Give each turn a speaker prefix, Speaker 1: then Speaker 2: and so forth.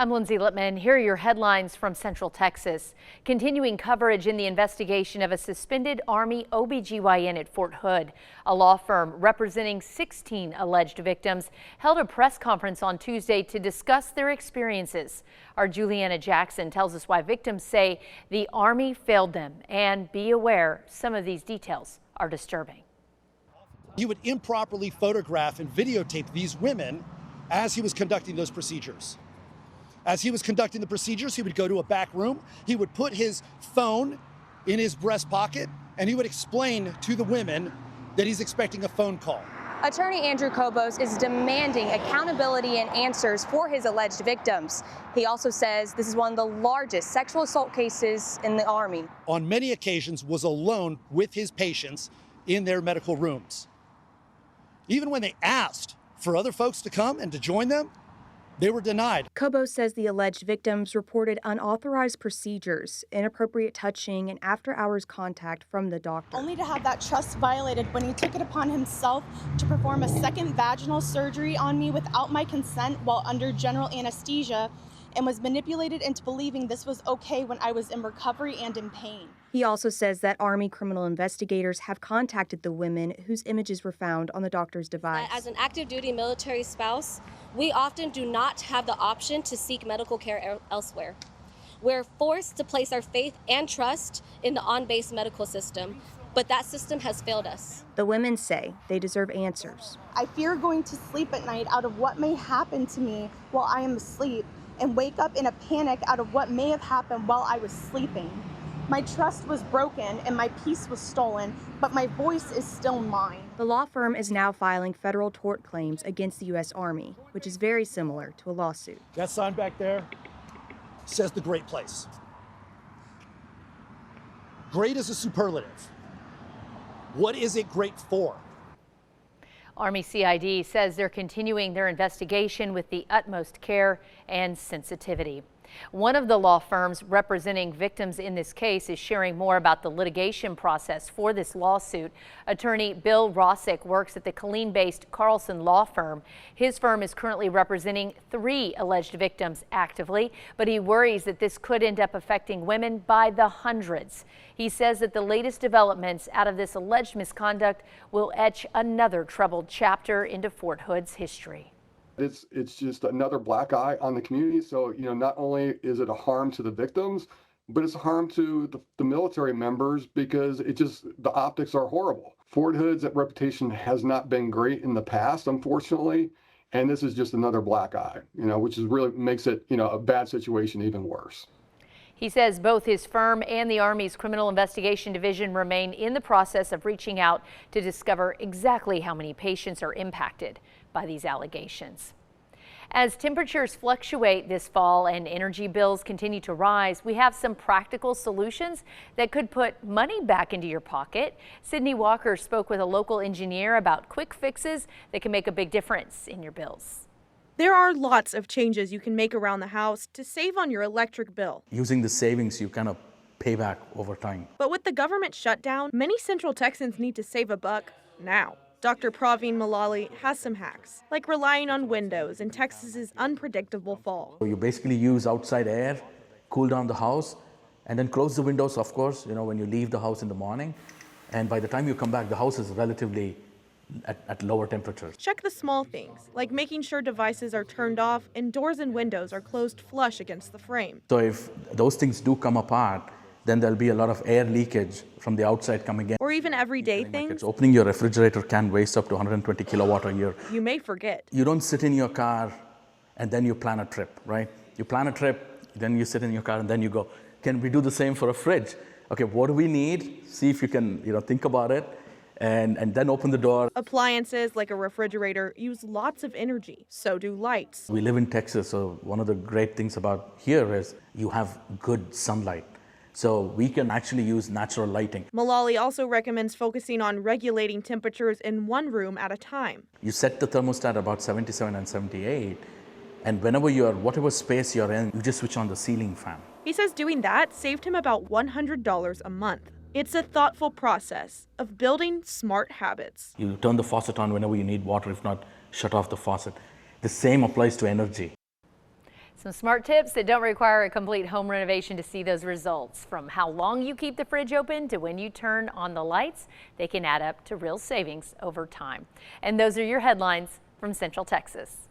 Speaker 1: I'm Lindsay Lippman. Here are your headlines from Central Texas. Continuing coverage in the investigation of a suspended Army OBGYN at Fort Hood. A law firm representing 16 alleged victims held a press conference on Tuesday to discuss their experiences. Our Juliana Jackson tells us why victims say the Army failed them. And be aware, some of these details are disturbing.
Speaker 2: He would improperly photograph and videotape these women as he was conducting those procedures. As he was conducting the procedures, he would go to a back room, he would put his phone in his breast pocket, and he would explain to the women that he's expecting a phone call.
Speaker 3: Attorney Andrew Kobos is demanding accountability and answers for his alleged victims. He also says this is one of the largest sexual assault cases in the Army.
Speaker 2: On many occasions was alone with his patients in their medical rooms. Even when they asked for other folks to come and to join them, they were denied.
Speaker 3: Kobos says the alleged victims reported unauthorized procedures, inappropriate touching, and after-hours contact from the doctor.
Speaker 4: Only to have that trust violated when he took it upon himself to perform a second vaginal surgery on me without my consent while under general anesthesia, and was manipulated into believing this was okay when I was in recovery and in pain.
Speaker 3: He also says that Army criminal investigators have contacted the women whose images were found on the doctor's device.
Speaker 5: As an active duty military spouse, we often do not have the option to seek medical care elsewhere. We're forced to place our faith and trust in the on-base medical system, but that system has failed us.
Speaker 3: The women say they deserve answers.
Speaker 4: I fear going to sleep at night out of what may happen to me while I am asleep, and wake up in a panic out of what may have happened while I was sleeping. My trust was broken and my peace was stolen, but my voice is still mine.
Speaker 3: The law firm is now filing federal tort claims against the U.S. Army, which is very similar to a lawsuit.
Speaker 2: That sign back there says the great place. Great is a superlative. What is it great for?
Speaker 1: Army CID says they're continuing their investigation with the utmost care and sensitivity. One of the law firms representing victims in this case is sharing more about the litigation process for this lawsuit. Attorney Bill Rossick works at the Killeen-based Carlson law firm. His firm is currently representing 3 alleged victims actively, but he worries that this could end up affecting women by the hundreds. He says that the latest developments out of this alleged misconduct will etch another troubled chapter into Fort Hood's history.
Speaker 6: It's just another black eye on the community. So, not only is it a harm to the victims, but it's a harm to the military members because the optics are horrible. Fort Hood's reputation has not been great in the past, unfortunately. And this is just another black eye, which is really makes it, a bad situation even worse.
Speaker 1: He says both his firm and the Army's Criminal Investigation Division remain in the process of reaching out to discover exactly how many patients are impacted by these allegations. As temperatures fluctuate this fall and energy bills continue to rise, we have some practical solutions that could put money back into your pocket. Sydney Walker spoke with a local engineer about quick fixes that can make a big difference in your bills.
Speaker 7: There are lots of changes you can make around the house to save on your electric bill.
Speaker 8: Using the savings, you kind of pay back over time.
Speaker 7: But with the government shutdown, many Central Texans need to save a buck now. Dr. Praveen Malali has some hacks, like relying on windows in Texas's unpredictable fall.
Speaker 8: So you basically use outside air, cool down the house, and then close the windows, of course, when you leave the house in the morning. And by the time you come back, the house is relatively at lower temperatures.
Speaker 7: Check the small things, like making sure devices are turned off and doors and windows are closed flush against the frame.
Speaker 8: So if those things do come apart, then there'll be a lot of air leakage from the outside coming in.
Speaker 7: Or even everyday things.
Speaker 8: Opening your refrigerator can waste up to 120 kilowatt a year.
Speaker 7: You may forget.
Speaker 8: You don't sit in your car and then you plan a trip, right? You plan a trip, then you sit in your car and then you go, can we do the same for a fridge? Okay, what do we need? See if you can, think about it. And then open the door.
Speaker 7: Appliances like a refrigerator use lots of energy. So do lights.
Speaker 8: We live in Texas, so one of the great things about here is you have good sunlight. So we can actually use natural lighting.
Speaker 7: Malali also recommends focusing on regulating temperatures in one room at a time.
Speaker 8: You set the thermostat about 77 and 78, and whatever space you're in, you just switch on the ceiling fan.
Speaker 7: He says doing that saved him about $100 a month. It's a thoughtful process of building smart habits.
Speaker 8: You turn the faucet on whenever you need water. If not, shut off the faucet. The same applies to energy.
Speaker 1: Some smart tips that don't require a complete home renovation to see those results. From how long you keep the fridge open to when you turn on the lights, they can add up to real savings over time. And those are your headlines from Central Texas.